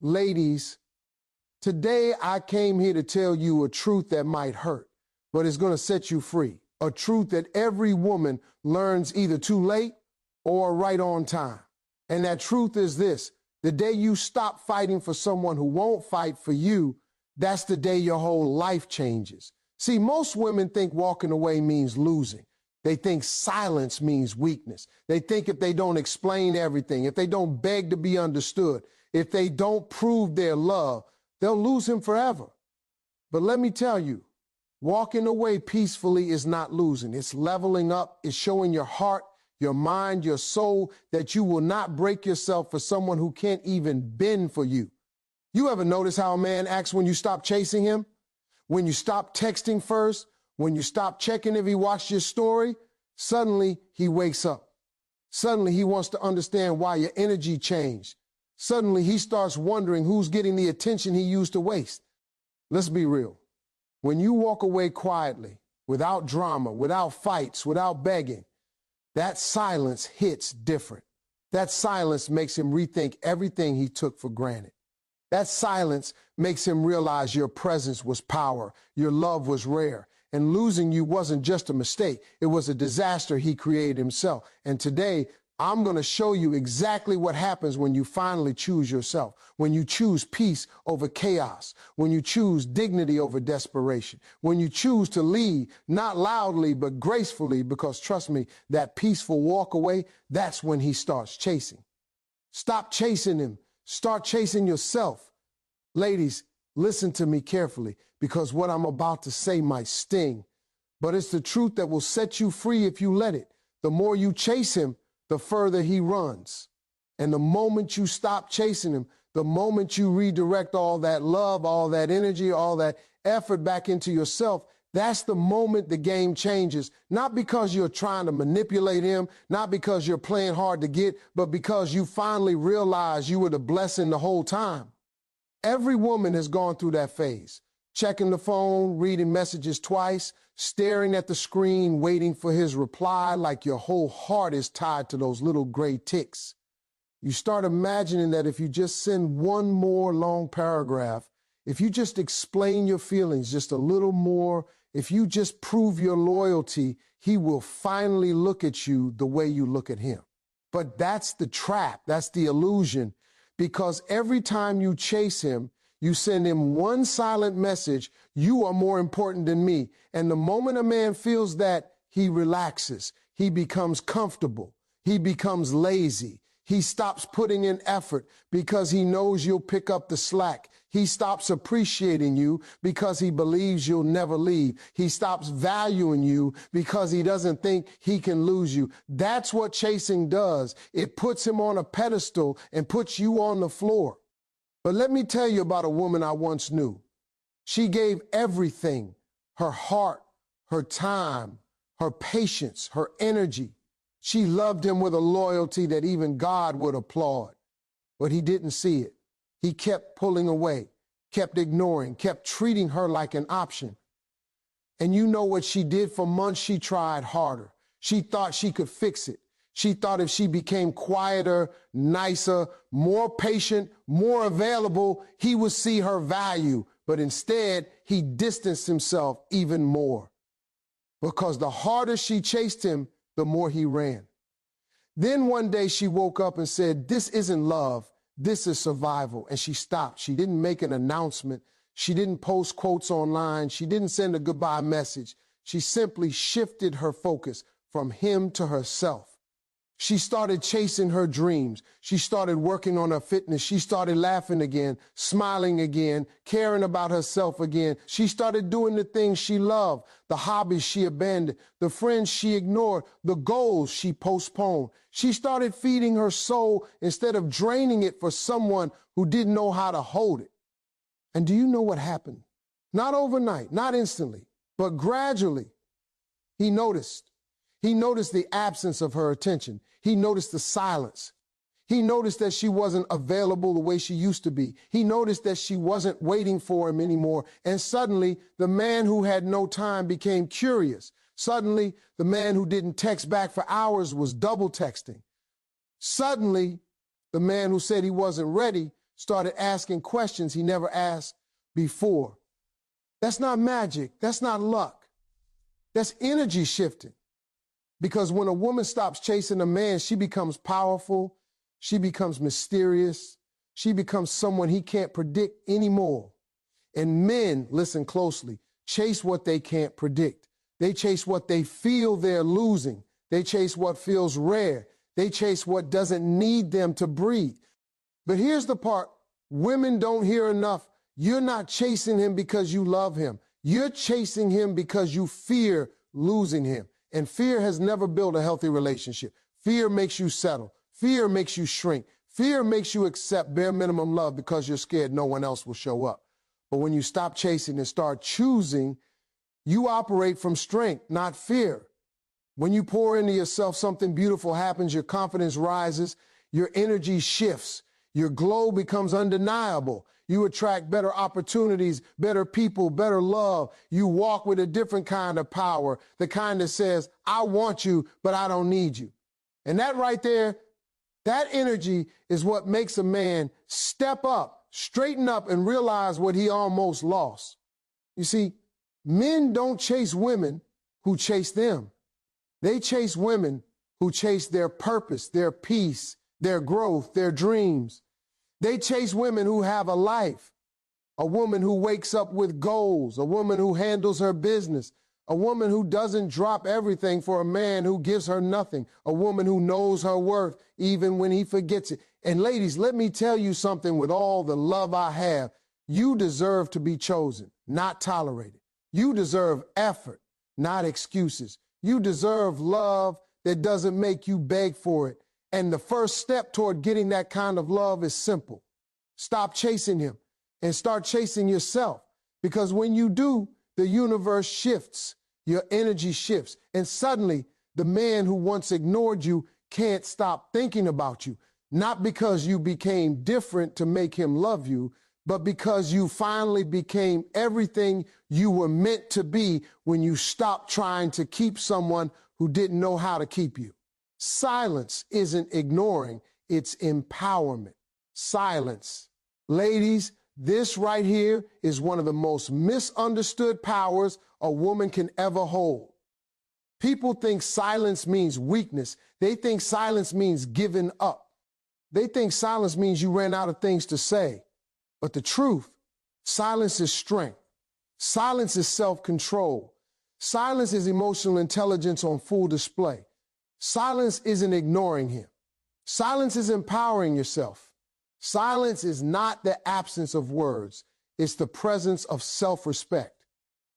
Ladies, today I came here to tell you a truth that might hurt, but it's going to set you free. A truth that every woman learns either too late or right on time. And that truth is this: the day you stop fighting for someone who won't fight for you, that's the day your whole life changes. See, most women think walking away means losing. They think silence means weakness. They think if they don't explain everything, if they don't beg to be understood, if they don't prove their love, they'll lose him forever. But let me tell you, walking away peacefully is not losing. It's leveling up. It's showing your heart, your mind, your soul that you will not break yourself for someone who can't even bend for you. You ever notice how a man acts when you stop chasing him? When you stop texting first? When you stop checking if he watched your story? Suddenly he wakes up. Suddenly he wants to understand why your energy changed. Suddenly he starts wondering who's getting the attention he used to waste. Let's be real. When you walk away quietly, without drama, without fights, without begging, that silence hits different. That silence makes him rethink everything he took for granted. That silence makes him realize your presence was power, your love was rare, and losing you wasn't just a mistake. It was a disaster he created himself. And today, I'm going to show you exactly what happens when you finally choose yourself, when you choose peace over chaos, when you choose dignity over desperation, when you choose to lead, not loudly, but gracefully, because trust me, that peaceful walk away, that's when he starts chasing. Stop chasing him. Start chasing yourself. Ladies, listen to me carefully, because what I'm about to say might sting, but it's the truth that will set you free if you let it. The more you chase him, the further he runs. And the moment you stop chasing him, the moment you redirect all that love, all that energy, all that effort back into yourself, that's the moment the game changes. Not because you're trying to manipulate him, not because you're playing hard to get, but because you finally realize you were the blessing the whole time. Every woman has gone through that phase. Checking the phone, reading messages twice, staring at the screen, waiting for his reply like your whole heart is tied to those little gray ticks. You start imagining that if you just send one more long paragraph, if you just explain your feelings just a little more, if you just prove your loyalty, he will finally look at you the way you look at him. But that's the trap, that's the illusion, because every time you chase him, you send him one silent message: you are more important than me. And the moment a man feels that, he relaxes. He becomes comfortable. He becomes lazy. He stops putting in effort because he knows you'll pick up the slack. He stops appreciating you because he believes you'll never leave. He stops valuing you because he doesn't think he can lose you. That's what chasing does. It puts him on a pedestal and puts you on the floor. But let me tell you about a woman I once knew. She gave everything: her heart, her time, her patience, her energy. She loved him with a loyalty that even God would applaud. But he didn't see it. He kept pulling away, kept ignoring, kept treating her like an option. And you know what she did? For months, she tried harder. She thought she could fix it. She thought if she became quieter, nicer, more patient, more available, he would see her value. But instead, he distanced himself even more. Because the harder she chased him, the more he ran. Then one day she woke up and said, "This isn't love, this is survival." And she stopped. She didn't make an announcement. She didn't post quotes online. She didn't send a goodbye message. She simply shifted her focus from him to herself. She started chasing her dreams. She started working on her fitness. She started laughing again, smiling again, caring about herself again. She started doing the things she loved, the hobbies she abandoned, the friends she ignored, the goals she postponed. She started feeding her soul instead of draining it for someone who didn't know how to hold it. And do you know what happened? Not overnight, not instantly, but gradually. He noticed. He noticed the absence of her attention. He noticed the silence. He noticed that she wasn't available the way she used to be. He noticed that she wasn't waiting for him anymore. And suddenly, the man who had no time became curious. Suddenly, the man who didn't text back for hours was double texting. Suddenly, the man who said he wasn't ready started asking questions he never asked before. That's not magic. That's not luck. That's energy shifting. Because when a woman stops chasing a man, she becomes powerful. She becomes mysterious. She becomes someone he can't predict anymore. And men, listen closely, chase what they can't predict. They chase what they feel they're losing. They chase what feels rare. They chase what doesn't need them to breathe. But here's the part women don't hear enough. You're not chasing him because you love him. You're chasing him because you fear losing him. And fear has never built a healthy relationship. Fear makes you settle. Fear makes you shrink. Fear makes you accept bare minimum love because you're scared no one else will show up. But when you stop chasing and start choosing, you operate from strength, not fear. When you pour into yourself, something beautiful happens. Your confidence rises. Your energy shifts. Your glow becomes undeniable. You attract better opportunities, better people, better love. You walk with a different kind of power, the kind that says, I want you, but I don't need you. And that right there, that energy is what makes a man step up, straighten up, and realize what he almost lost. You see, men don't chase women who chase them. They chase women who chase their purpose, their peace, their growth, their dreams. They chase women who have a life, a woman who wakes up with goals, a woman who handles her business, a woman who doesn't drop everything for a man who gives her nothing, a woman who knows her worth even when he forgets it. And ladies, let me tell you something with all the love I have. You deserve to be chosen, not tolerated. You deserve effort, not excuses. You deserve love that doesn't make you beg for it. And the first step toward getting that kind of love is simple. Stop chasing him and start chasing yourself. Because when you do, the universe shifts, your energy shifts. And suddenly, the man who once ignored you can't stop thinking about you. Not because you became different to make him love you, but because you finally became everything you were meant to be when you stopped trying to keep someone who didn't know how to keep you. Silence isn't ignoring, it's empowerment. Silence. Ladies, this right here is one of the most misunderstood powers a woman can ever hold. People think silence means weakness. They think silence means giving up. They think silence means you ran out of things to say. But the truth, silence is strength. Silence is self-control. Silence is emotional intelligence on full display. Silence isn't ignoring him. Silence is empowering yourself. Silence is not the absence of words. It's the presence of self-respect.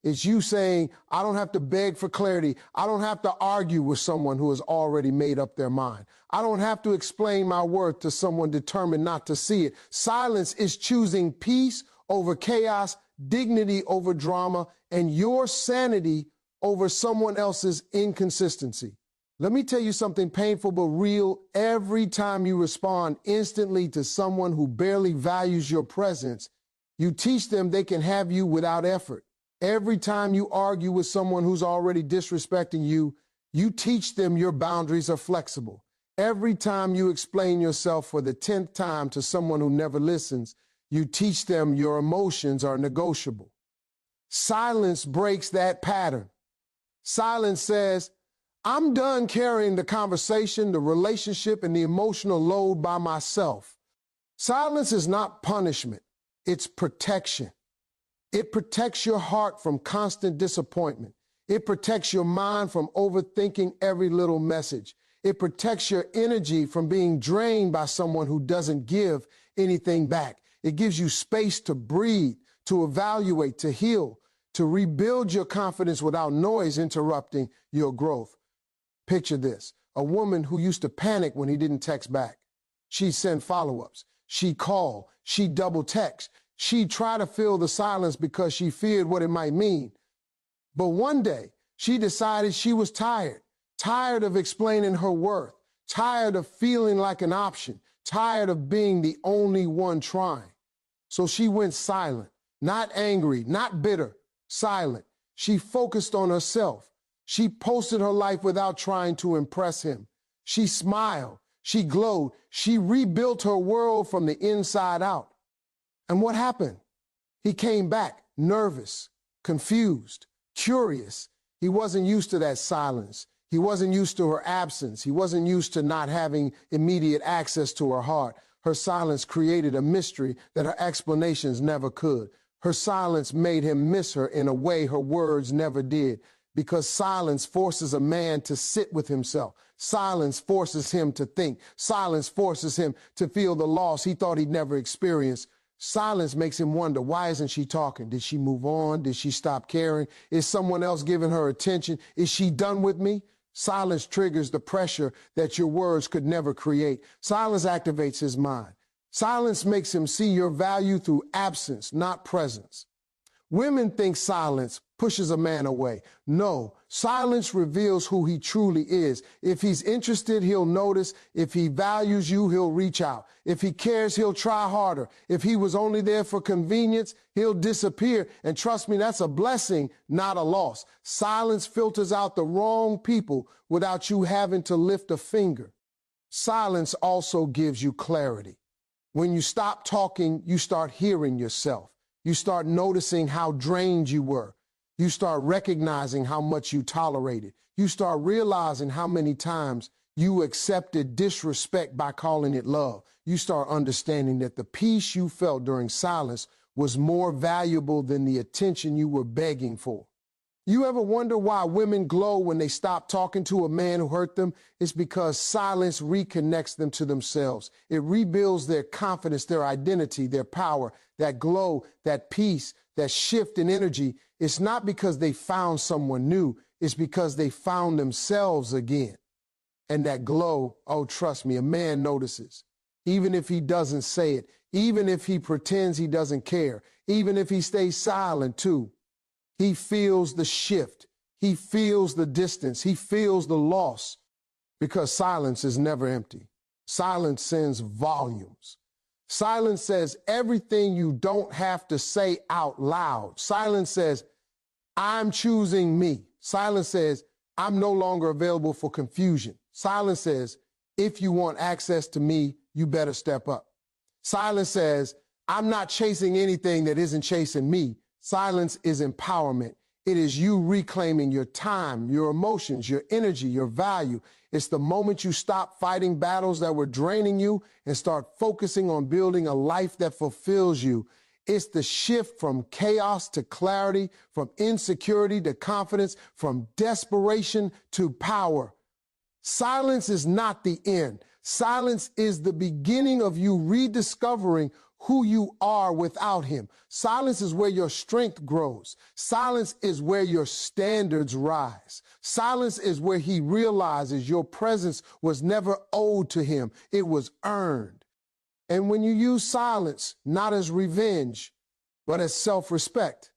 It's you saying, I don't have to beg for clarity. I don't have to argue with someone who has already made up their mind. I don't have to explain my worth to someone determined not to see it. Silence is choosing peace over chaos, dignity over drama, and your sanity over someone else's inconsistency. Let me tell you something painful but real. Every time you respond instantly to someone who barely values your presence, you teach them they can have you without effort. Every time you argue with someone who's already disrespecting you, you teach them your boundaries are flexible. Every time you explain yourself for the 10th time to someone who never listens, you teach them your emotions are negotiable. Silence breaks that pattern. Silence says, I'm done carrying the conversation, the relationship, and the emotional load by myself. Silence is not punishment. It's protection. It protects your heart from constant disappointment. It protects your mind from overthinking every little message. It protects your energy from being drained by someone who doesn't give anything back. It gives you space to breathe, to evaluate, to heal, to rebuild your confidence without noise interrupting your growth. Picture this, a woman who used to panic when he didn't text back. She'd send follow-ups. She'd call. She'd double text. She'd try to fill the silence because she feared what it might mean. But one day, she decided she was tired of explaining her worth, tired of feeling like an option, tired of being the only one trying. So she went silent, not angry, not bitter, silent. She focused on herself. She posted her life without trying to impress him. She smiled. She glowed. She rebuilt her world from the inside out. And what happened? He came back nervous, confused, curious. He wasn't used to that silence. He wasn't used to her absence. He wasn't used to not having immediate access to her heart. Her silence created a mystery that her explanations never could. Her silence made him miss her in a way her words never did, because silence forces a man to sit with himself. Silence forces him to think. Silence forces him to feel the loss he thought he'd never experienced. Silence makes him wonder, why isn't she talking? Did she move on? Did she stop caring? Is someone else giving her attention? Is she done with me? Silence triggers the pressure that your words could never create. Silence activates his mind. Silence makes him see your value through absence, not presence. Women think silence pushes a man away. No, silence reveals who he truly is. If he's interested, he'll notice. If he values you, he'll reach out. If he cares, he'll try harder. If he was only there for convenience, he'll disappear. And trust me, that's a blessing, not a loss. Silence filters out the wrong people without you having to lift a finger. Silence also gives you clarity. When you stop talking, you start hearing yourself. You start noticing how drained you were. You start recognizing how much you tolerated. You start realizing how many times you accepted disrespect by calling it love. You start understanding that the peace you felt during silence was more valuable than the attention you were begging for. You ever wonder why women glow when they stop talking to a man who hurt them? It's because silence reconnects them to themselves. It rebuilds their confidence, their identity, their power, that glow, that peace, that shift in energy. It's not because they found someone new. It's because they found themselves again. And that glow, oh, trust me, a man notices. Even if he doesn't say it, even if he pretends he doesn't care, even if he stays silent too. He feels the shift. He feels the distance. He feels the loss, because silence is never empty. Silence sends volumes. Silence says everything you don't have to say out loud. Silence says, I'm choosing me. Silence says, I'm no longer available for confusion. Silence says, if you want access to me, you better step up. Silence says, I'm not chasing anything that isn't chasing me. Silence is empowerment. It is you reclaiming your time, your emotions, your energy, your value. It's the moment you stop fighting battles that were draining you and start focusing on building a life that fulfills you. It's the shift from chaos to clarity, from insecurity to confidence, from desperation to power. Silence is not the end. Silence is the beginning of you rediscovering who you are without him. Silence is where your strength grows. Silence is where your standards rise. Silence is where he realizes your presence was never owed to him. It was earned. And when you use silence, not as revenge, but as self-respect,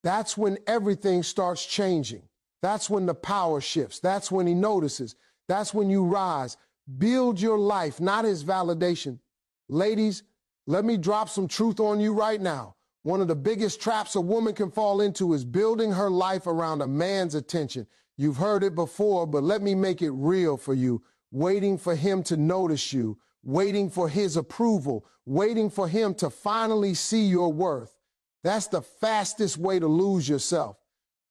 that's when everything starts changing. That's when the power shifts. That's when he notices. That's when you rise. Build your life, not his validation. Ladies, let me drop some truth on you right now. One of the biggest traps a woman can fall into is building her life around a man's attention. You've heard it before, but let me make it real for you. Waiting for him to notice you, waiting for his approval, waiting for him to finally see your worth. That's the fastest way to lose yourself.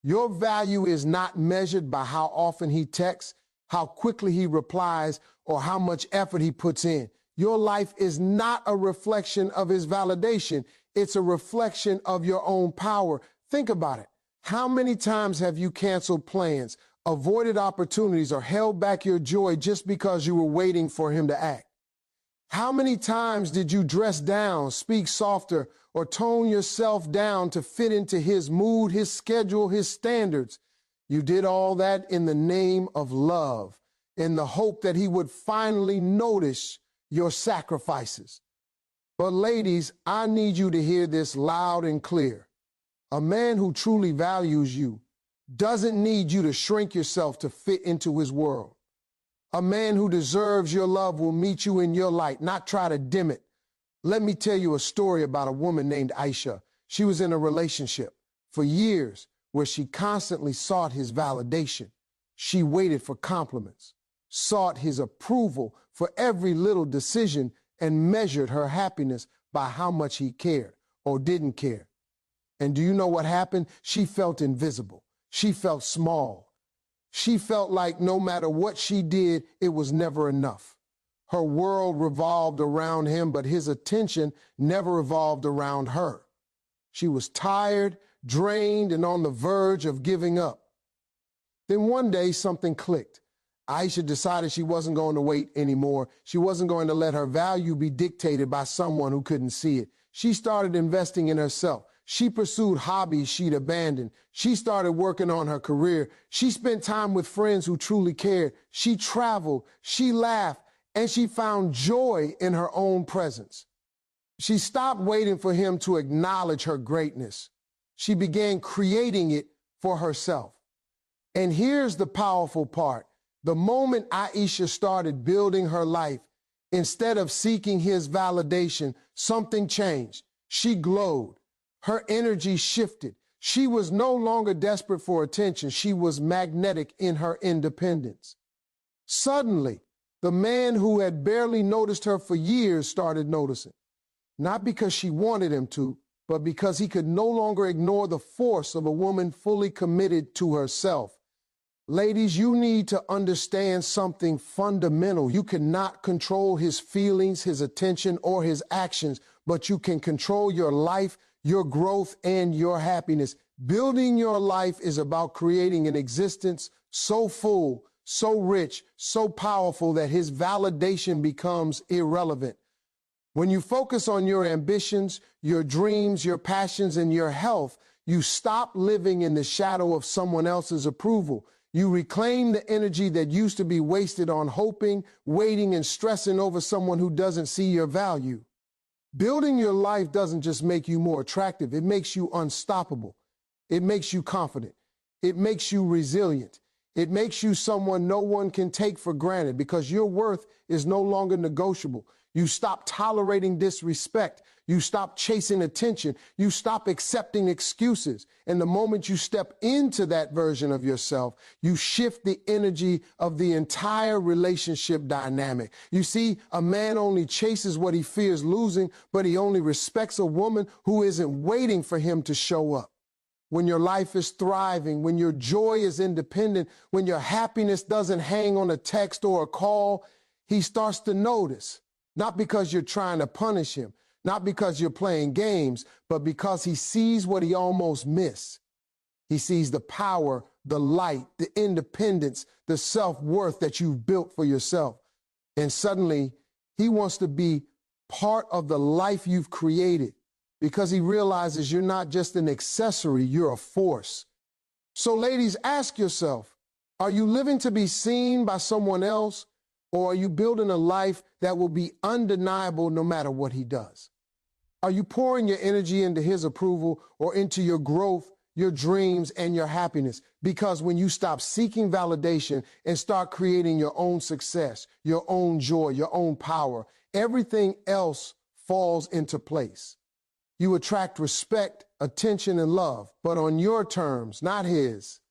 Your value is not measured by how often he texts, how quickly he replies, or how much effort he puts in. Your life is not a reflection of his validation. It's a reflection of your own power. Think about it. How many times have you canceled plans, avoided opportunities, or held back your joy just because you were waiting for him to act? How many times did you dress down, speak softer, or tone yourself down to fit into his mood, his schedule, his standards? You did all that in the name of love, in the hope that he would finally notice your sacrifices. But ladies, I need you to hear this loud and clear. A man who truly values you doesn't need you to shrink yourself to fit into his world. A man who deserves your love will meet you in your light, not try to dim it. Let me tell you a story about a woman named Aisha. She was in a relationship for years where she constantly sought his validation. She waited for compliments, sought his approval for every little decision, and measured her happiness by how much he cared or didn't care. And do you know what happened? She felt invisible. She felt small. She felt like no matter what she did, it was never enough. Her world revolved around him, but his attention never revolved around her. She was tired, drained, and on the verge of giving up. Then one day something clicked. Aisha decided she wasn't going to wait anymore. She wasn't going to let her value be dictated by someone who couldn't see it. She started investing in herself. She pursued hobbies she'd abandoned. She started working on her career. She spent time with friends who truly cared. She traveled, she laughed, and she found joy in her own presence. She stopped waiting for him to acknowledge her greatness. She began creating it for herself. And here's the powerful part. The moment Aisha started building her life, instead of seeking his validation, something changed. She glowed. Her energy shifted. She was no longer desperate for attention. She was magnetic in her independence. Suddenly, the man who had barely noticed her for years started noticing. Not because she wanted him to, but because he could no longer ignore the force of a woman fully committed to herself. Ladies, you need to understand something fundamental. You cannot control his feelings, his attention, or his actions, but you can control your life, your growth, and your happiness. Building your life is about creating an existence so full, so rich, so powerful that his validation becomes irrelevant. When you focus on your ambitions, your dreams, your passions, and your health, you stop living in the shadow of someone else's approval. You reclaim the energy that used to be wasted on hoping, waiting, and stressing over someone who doesn't see your value. Building your life doesn't just make you more attractive. It makes you unstoppable. It makes you confident. It makes you resilient. It makes you someone no one can take for granted because your worth is no longer negotiable. You stop tolerating disrespect. You stop chasing attention. You stop accepting excuses. And the moment you step into that version of yourself, you shift the energy of the entire relationship dynamic. You see, a man only chases what he fears losing, but he only respects a woman who isn't waiting for him to show up. When your life is thriving, when your joy is independent, when your happiness doesn't hang on a text or a call, he starts to notice. Not because you're trying to punish him, not because you're playing games, but because he sees what he almost missed. He sees the power, the light, the independence, the self-worth that you've built for yourself. And suddenly, he wants to be part of the life you've created because he realizes you're not just an accessory, you're a force. So ladies, ask yourself, are you living to be seen by someone else? Or are you building a life that will be undeniable no matter what he does? Are you pouring your energy into his approval or into your growth, your dreams, and your happiness? Because when you stop seeking validation and start creating your own success, your own joy, your own power, everything else falls into place. You attract respect, attention, and love, but on your terms, not his.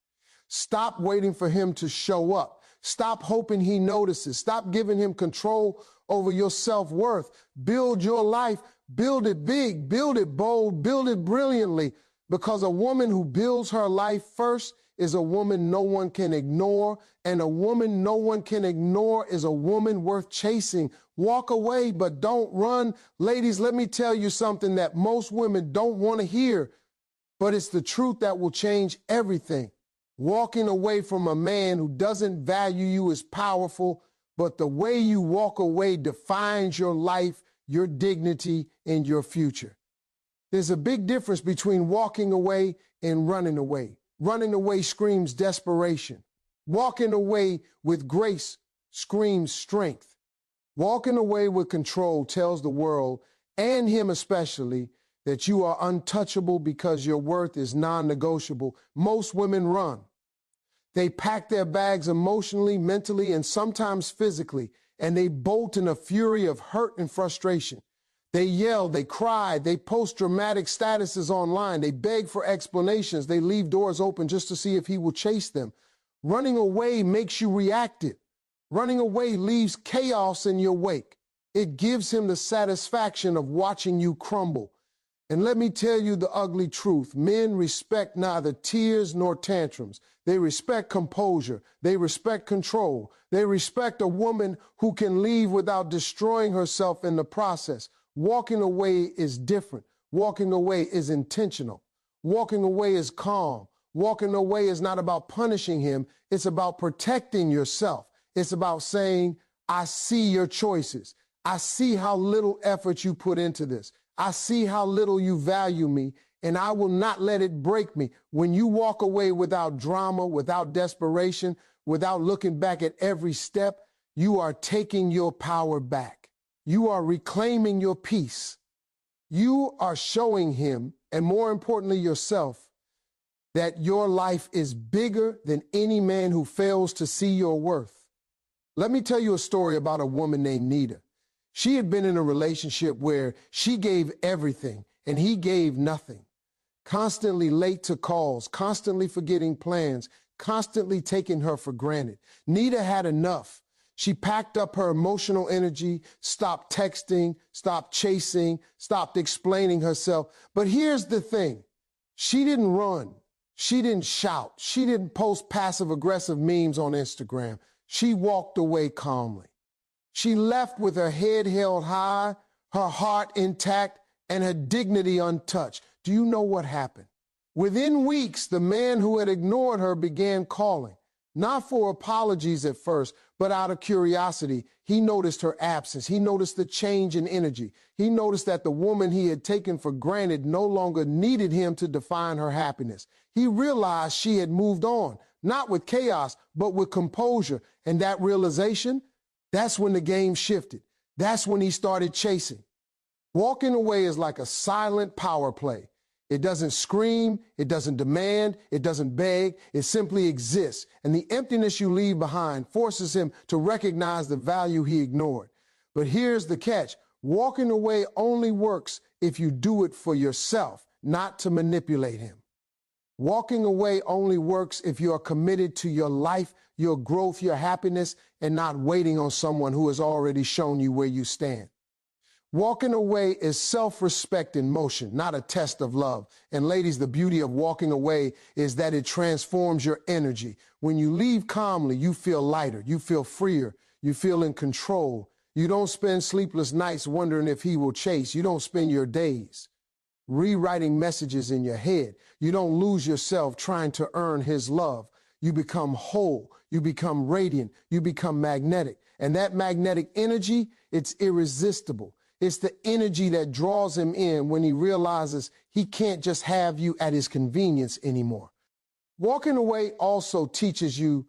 Stop waiting for him to show up. Stop hoping he notices. Stop giving him control over your self-worth. Build your life. Build it big. Build it bold. Build it brilliantly. Because a woman who builds her life first is a woman no one can ignore. And a woman no one can ignore is a woman worth chasing. Walk away, but don't run. Ladies, let me tell you something that most women don't want to hear. But it's the truth that will change everything. Walking away from a man who doesn't value you is powerful, but the way you walk away defines your life, your dignity, and your future. There's a big difference between walking away and running away. Running away screams desperation. Walking away with grace screams strength. Walking away with control tells the world, and him especially, that you are untouchable because your worth is non-negotiable. Most women run. They pack their bags emotionally, mentally, and sometimes physically, and they bolt in a fury of hurt and frustration. They yell, they cry, they post dramatic statuses online, they beg for explanations, they leave doors open just to see if he will chase them. Running away makes you reactive. Running away leaves chaos in your wake. It gives him the satisfaction of watching you crumble. And let me tell you the ugly truth. Men respect neither tears nor tantrums. They respect composure. They respect control. They respect a woman who can leave without destroying herself in the process. Walking away is different. Walking away is intentional. Walking away is calm. Walking away is not about punishing him. It's about protecting yourself. It's about saying, I see your choices. I see how little effort you put into this. I see how little you value me, and I will not let it break me. When you walk away without drama, without desperation, without looking back at every step, you are taking your power back. You are reclaiming your peace. You are showing him, and more importantly yourself, that your life is bigger than any man who fails to see your worth. Let me tell you a story about a woman named Nita. She had been in a relationship where she gave everything and he gave nothing. Constantly late to calls, constantly forgetting plans, constantly taking her for granted. Nita had enough. She packed up her emotional energy, stopped texting, stopped chasing, stopped explaining herself. But here's the thing. She didn't run. She didn't shout. She didn't post passive-aggressive memes on Instagram. She walked away calmly. She left with her head held high, her heart intact, and her dignity untouched. Do you know what happened? Within weeks, the man who had ignored her began calling, not for apologies at first, but out of curiosity. He noticed her absence. He noticed the change in energy. He noticed that the woman he had taken for granted no longer needed him to define her happiness. He realized she had moved on, not with chaos, but with composure. And that realization, that's when the game shifted. That's when he started chasing. Walking away is like a silent power play. It doesn't scream, it doesn't demand, it doesn't beg, it simply exists. And the emptiness you leave behind forces him to recognize the value he ignored. But here's the catch. Walking away only works if you do it for yourself, not to manipulate him. Walking away only works if you are committed to your life, your growth, your happiness, and not waiting on someone who has already shown you where you stand. Walking away is self-respect in motion, not a test of love. And ladies, the beauty of walking away is that it transforms your energy. When you leave calmly, you feel lighter, you feel freer, you feel in control. You don't spend sleepless nights wondering if he will chase. You don't spend your days rewriting messages in your head. You don't lose yourself trying to earn his love. You become whole, you become radiant, you become magnetic. And that magnetic energy, it's irresistible. It's the energy that draws him in when he realizes he can't just have you at his convenience anymore. Walking away also teaches you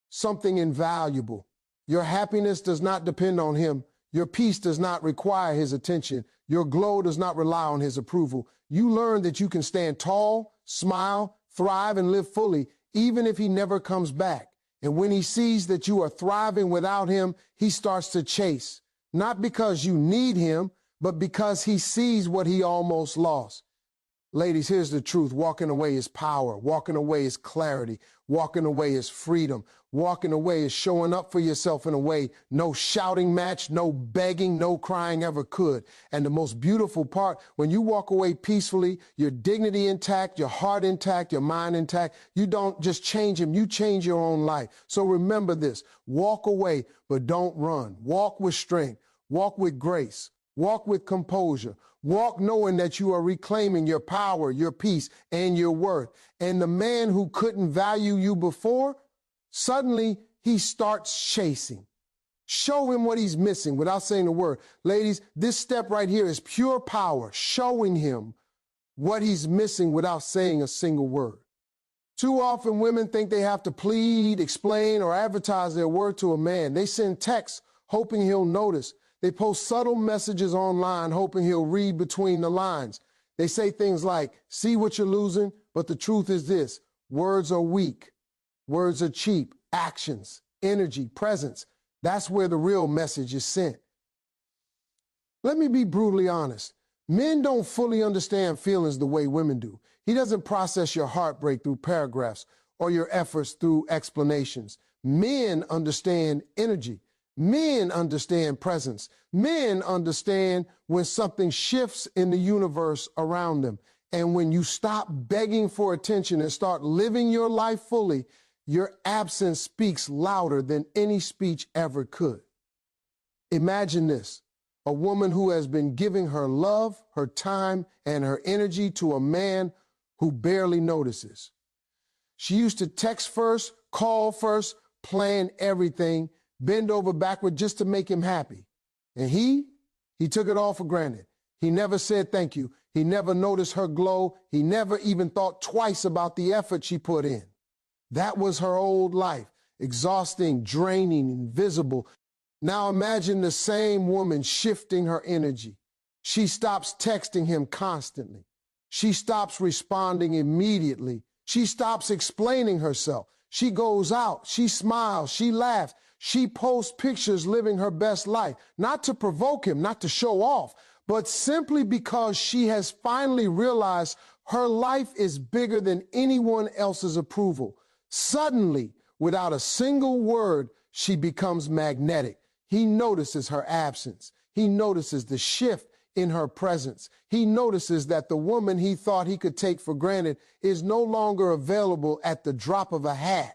something invaluable. Your happiness does not depend on him. Your peace does not require his attention. Your glow does not rely on his approval. You learn that you can stand tall, smile, thrive, and live fully, even if he never comes back. And when he sees that you are thriving without him, he starts to chase. Not because you need him, but because he sees what he almost lost. Ladies, here's the truth. Walking away is power. Walking away is clarity. Walking away is freedom. Walking away is showing up for yourself in a way no shouting match, no begging, no crying ever could. And the most beautiful part, when you walk away peacefully, your dignity intact, your heart intact, your mind intact, you don't just change him, you change your own life. So remember this, walk away, but don't run. Walk with strength, walk with grace, walk with composure. Walk knowing that you are reclaiming your power, your peace, and your worth. And the man who couldn't value you before, suddenly he starts chasing. Show him what he's missing without saying a word. Ladies, this step right here is pure power, showing him what he's missing without saying a single word. Too often women think they have to plead, explain, or advertise their worth to a man. They send texts hoping he'll notice. They post subtle messages online hoping he'll read between the lines. They say things like, see what you're losing, but the truth is this, words are weak, words are cheap, actions, energy, presence, that's where the real message is sent. Let me be brutally honest. Men don't fully understand feelings the way women do. He doesn't process your heartbreak through paragraphs or your efforts through explanations. Men understand energy. Men understand presence. Men understand when something shifts in the universe around them. And when you stop begging for attention and start living your life fully, your absence speaks louder than any speech ever could. Imagine this, a woman who has been giving her love, her time, and her energy to a man who barely notices. She used to text first, call first, plan everything, bend over backward just to make him happy. And he took it all for granted. He never said thank you. He never noticed her glow. He never even thought twice about the effort she put in. That was her old life, exhausting, draining, invisible. Now imagine the same woman shifting her energy. She stops texting him constantly. She stops responding immediately. She stops explaining herself. She goes out. She smiles. She laughs. She posts pictures living her best life, not to provoke him, not to show off, but simply because she has finally realized her life is bigger than anyone else's approval. Suddenly, without a single word, she becomes magnetic. He notices her absence. He notices the shift in her presence. He notices that the woman he thought he could take for granted is no longer available at the drop of a hat.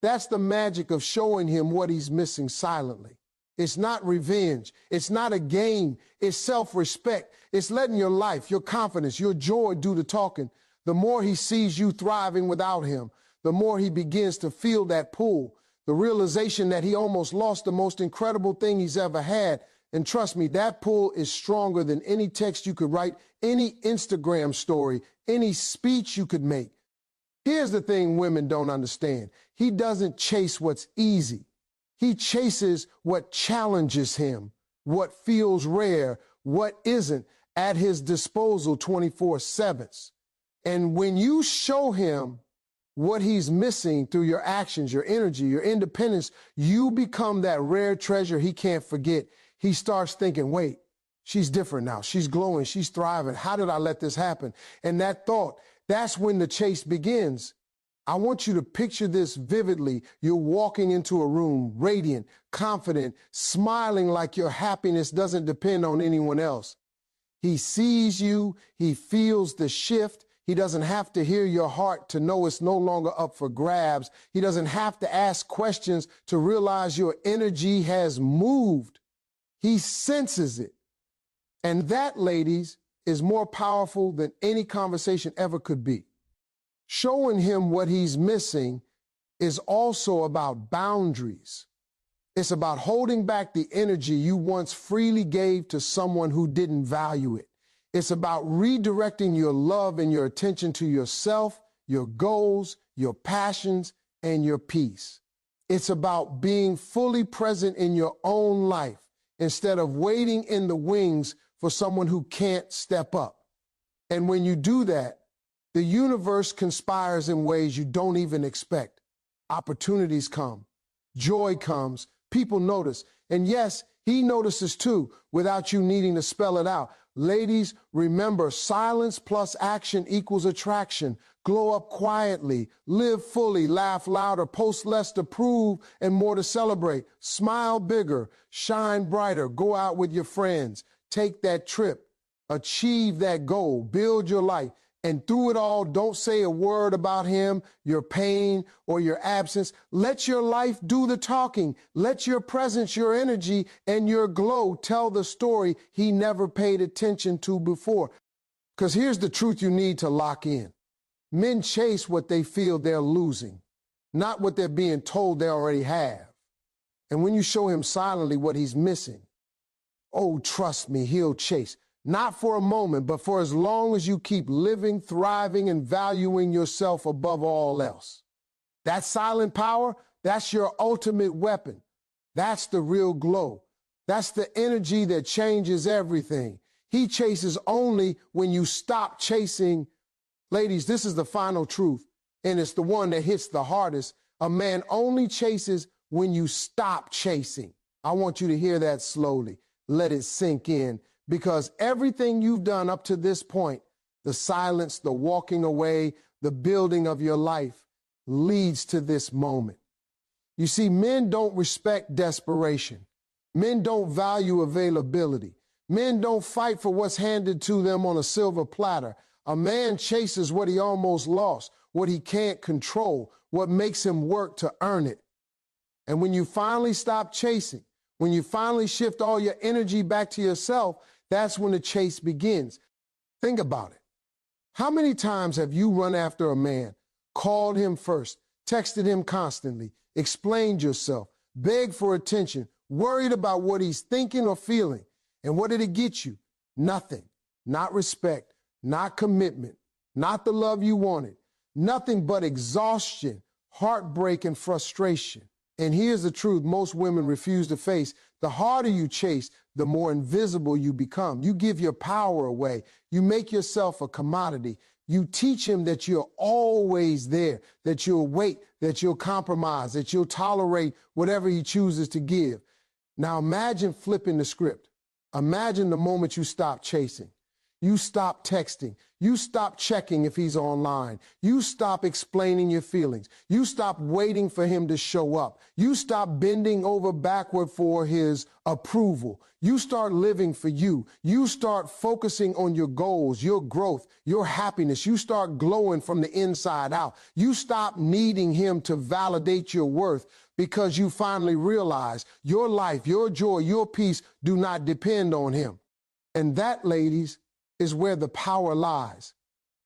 That's the magic of showing him what he's missing silently. It's not revenge. It's not a game. It's self-respect. It's letting your life, your confidence, your joy do the talking. The more he sees you thriving without him, the more he begins to feel that pull, the realization that he almost lost the most incredible thing he's ever had. And trust me, that pull is stronger than any text you could write, any Instagram story, any speech you could make. Here's the thing women don't understand. He doesn't chase what's easy. He chases what challenges him, what feels rare, what isn't at his disposal 24/7. And when you show him what he's missing through your actions, your energy, your independence, you become that rare treasure he can't forget. He starts thinking, wait, she's different now. She's glowing. She's thriving. How did I let this happen? And that thought, that's when the chase begins. I want you to picture this vividly. You're walking into a room, radiant, confident, smiling like your happiness doesn't depend on anyone else. He sees you. He feels the shift. He doesn't have to hear your heart to know it's no longer up for grabs. He doesn't have to ask questions to realize your energy has moved. He senses it. And that, ladies, is more powerful than any conversation ever could be. Showing him what he's missing is also about boundaries. It's about holding back the energy you once freely gave to someone who didn't value it. It's about redirecting your love and your attention to yourself, your goals, your passions, and your peace. It's about being fully present in your own life instead of waiting in the wings for someone who can't step up. And when you do that, the universe conspires in ways you don't even expect. Opportunities come, joy comes, people notice. And yes, he notices too, without you needing to spell it out. Ladies, remember, silence plus action equals attraction. Glow up quietly, live fully, laugh louder, post less to prove and more to celebrate. Smile bigger, shine brighter, go out with your friends, take that trip, achieve that goal, build your life. And through it all, don't say a word about him, your pain, or your absence. Let your life do the talking. Let your presence, your energy, and your glow tell the story he never paid attention to before. Because here's the truth you need to lock in. Men chase what they feel they're losing, not what they're being told they already have. And when you show him silently what he's missing, oh, trust me, he'll chase. Not for a moment, but for as long as you keep living, thriving, and valuing yourself above all else. That silent power, that's your ultimate weapon. That's the real glow. That's the energy that changes everything. He chases only when you stop chasing. Ladies, this is the final truth, and it's the one that hits the hardest. A man only chases when you stop chasing. I want you to hear that slowly. Let it sink in. Because everything you've done up to this point, the silence, the walking away, the building of your life, leads to this moment. You see, men don't respect desperation. Men don't value availability. Men don't fight for what's handed to them on a silver platter. A man chases what he almost lost, what he can't control, what makes him work to earn it. And when you finally stop chasing, when you finally shift all your energy back to yourself, that's when the chase begins. Think about it. How many times have you run after a man, called him first, texted him constantly, explained yourself, begged for attention, worried about what he's thinking or feeling? And what did it get you? Nothing. Not respect, not commitment, not the love you wanted. Nothing but exhaustion, heartbreak, and frustration. And here's the truth most women refuse to face. The harder you chase, the more invisible you become. You give your power away. You make yourself a commodity. You teach him that you're always there, that you'll wait, that you'll compromise, that you'll tolerate whatever he chooses to give. Now imagine flipping the script. Imagine the moment you stop chasing. You stop texting. You stop checking if he's online. You stop explaining your feelings. You stop waiting for him to show up. You stop bending over backward for his approval. You start living for you. You start focusing on your goals, your growth, your happiness. You start glowing from the inside out. You stop needing him to validate your worth because you finally realize your life, your joy, your peace do not depend on him. And that, ladies, is where the power lies.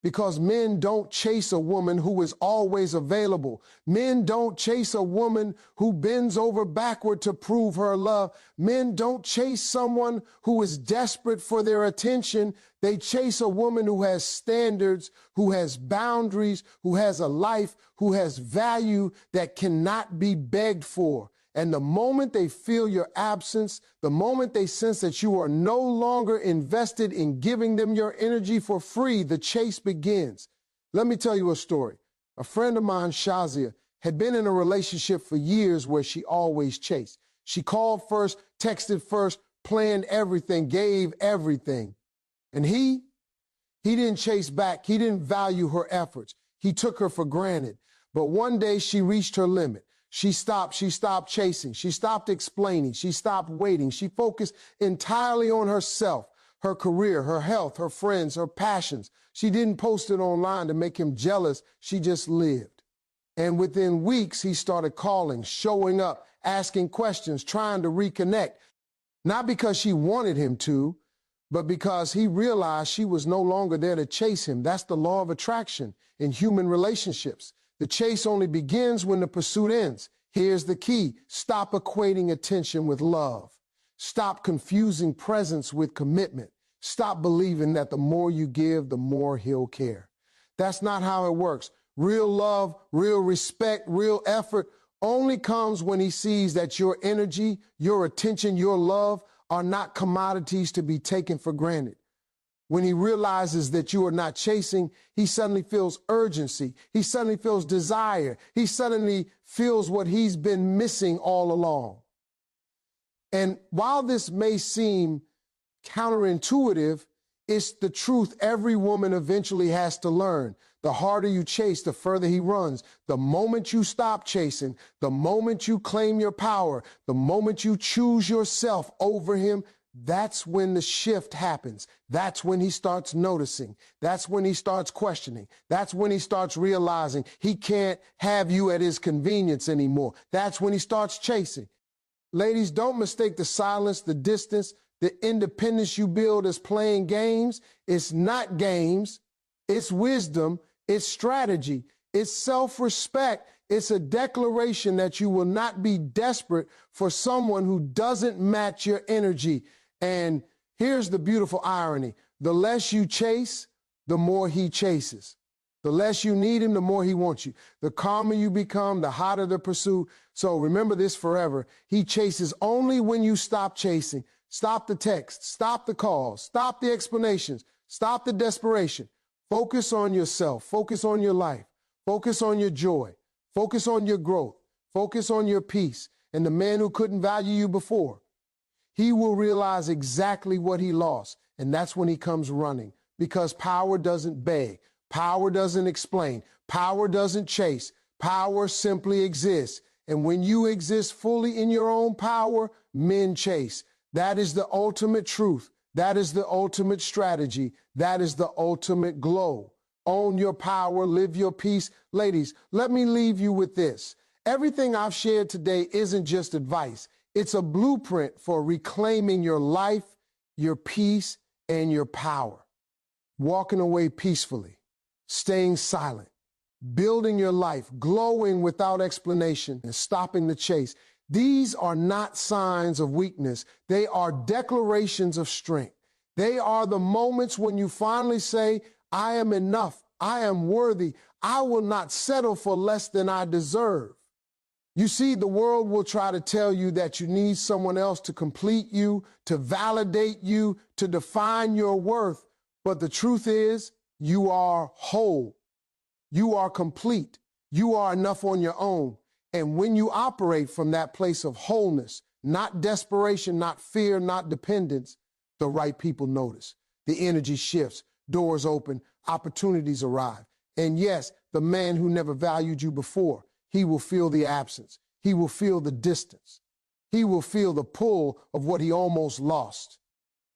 Because men don't chase a woman who is always available. Men don't chase a woman who bends over backward to prove her love. Men don't chase someone who is desperate for their attention. They chase a woman who has standards, who has boundaries, who has a life, who has value that cannot be begged for. And the moment they feel your absence, the moment they sense that you are no longer invested in giving them your energy for free, the chase begins. Let me tell you a story. A friend of mine, Shazia, had been in a relationship for years where she always chased. She called first, texted first, planned everything, gave everything. And he didn't chase back. He didn't value her efforts. He took her for granted. But one day she reached her limit. She stopped chasing. She stopped explaining. She stopped waiting. She focused entirely on herself, her career, her health, her friends, her passions. She didn't post it online to make him jealous. She just lived. And within weeks, he started calling, showing up, asking questions, trying to reconnect. Not because she wanted him to, but because he realized she was no longer there to chase him. That's the law of attraction in human relationships. The chase only begins when the pursuit ends. Here's the key. Stop equating attention with love. Stop confusing presence with commitment. Stop believing that the more you give, the more he'll care. That's not how it works. Real love, real respect, real effort only comes when he sees that your energy, your attention, your love are not commodities to be taken for granted. When he realizes that you are not chasing, he suddenly feels urgency. He suddenly feels desire. He suddenly feels what he's been missing all along. And while this may seem counterintuitive, it's the truth every woman eventually has to learn. The harder you chase, the further he runs. The moment you stop chasing, the moment you claim your power, the moment you choose yourself over him, that's when the shift happens. That's when he starts noticing. That's when he starts questioning. That's when he starts realizing he can't have you at his convenience anymore. That's when he starts chasing. Ladies, don't mistake the silence, the distance, the independence you build as playing games. It's not games. It's wisdom. It's strategy. It's self-respect. It's a declaration that you will not be desperate for someone who doesn't match your energy. And here's the beautiful irony. The less you chase, the more he chases. The less you need him, the more he wants you. The calmer you become, the hotter the pursuit. So remember this forever. He chases only when you stop chasing. Stop the text. Stop the calls. Stop the explanations. Stop the desperation. Focus on yourself. Focus on your life. Focus on your joy. Focus on your growth. Focus on your peace. And the man who couldn't value you before, he will realize exactly what he lost. And that's when he comes running. Because power doesn't beg. Power doesn't explain. Power doesn't chase. Power simply exists. And when you exist fully in your own power, men chase. That is the ultimate truth. That is the ultimate strategy. That is the ultimate glow. Own your power, live your peace. Ladies, let me leave you with this. Everything I've shared today isn't just advice. It's a blueprint for reclaiming your life, your peace, and your power. Walking away peacefully, staying silent, building your life, glowing without explanation, and stopping the chase. These are not signs of weakness. They are declarations of strength. They are the moments when you finally say, I am enough. I am worthy. I will not settle for less than I deserve. You see, the world will try to tell you that you need someone else to complete you, to validate you, to define your worth. But the truth is, you are whole. You are complete. You are enough on your own. And when you operate from that place of wholeness, not desperation, not fear, not dependence, the right people notice. The energy shifts, doors open, opportunities arrive. And yes, the man who never valued you before, he will feel the absence. He will feel the distance. He will feel the pull of what he almost lost.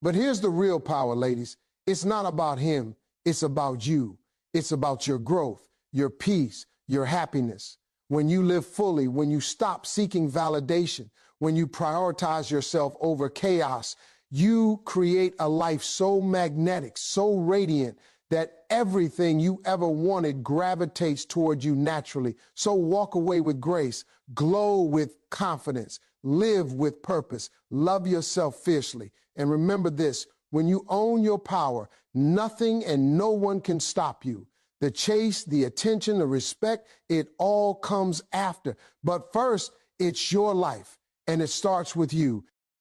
But here's the real power, ladies. It's not about him. It's about you. It's about your growth, your peace, your happiness. When you live fully, when you stop seeking validation, when you prioritize yourself over chaos, you create a life so magnetic, so radiant, that everything you ever wanted gravitates toward you naturally. So walk away with grace, glow with confidence, live with purpose, love yourself fiercely. And remember this, when you own your power, nothing and no one can stop you. The chase, the attention, the respect, it all comes after. But first, it's your life, and it starts with you.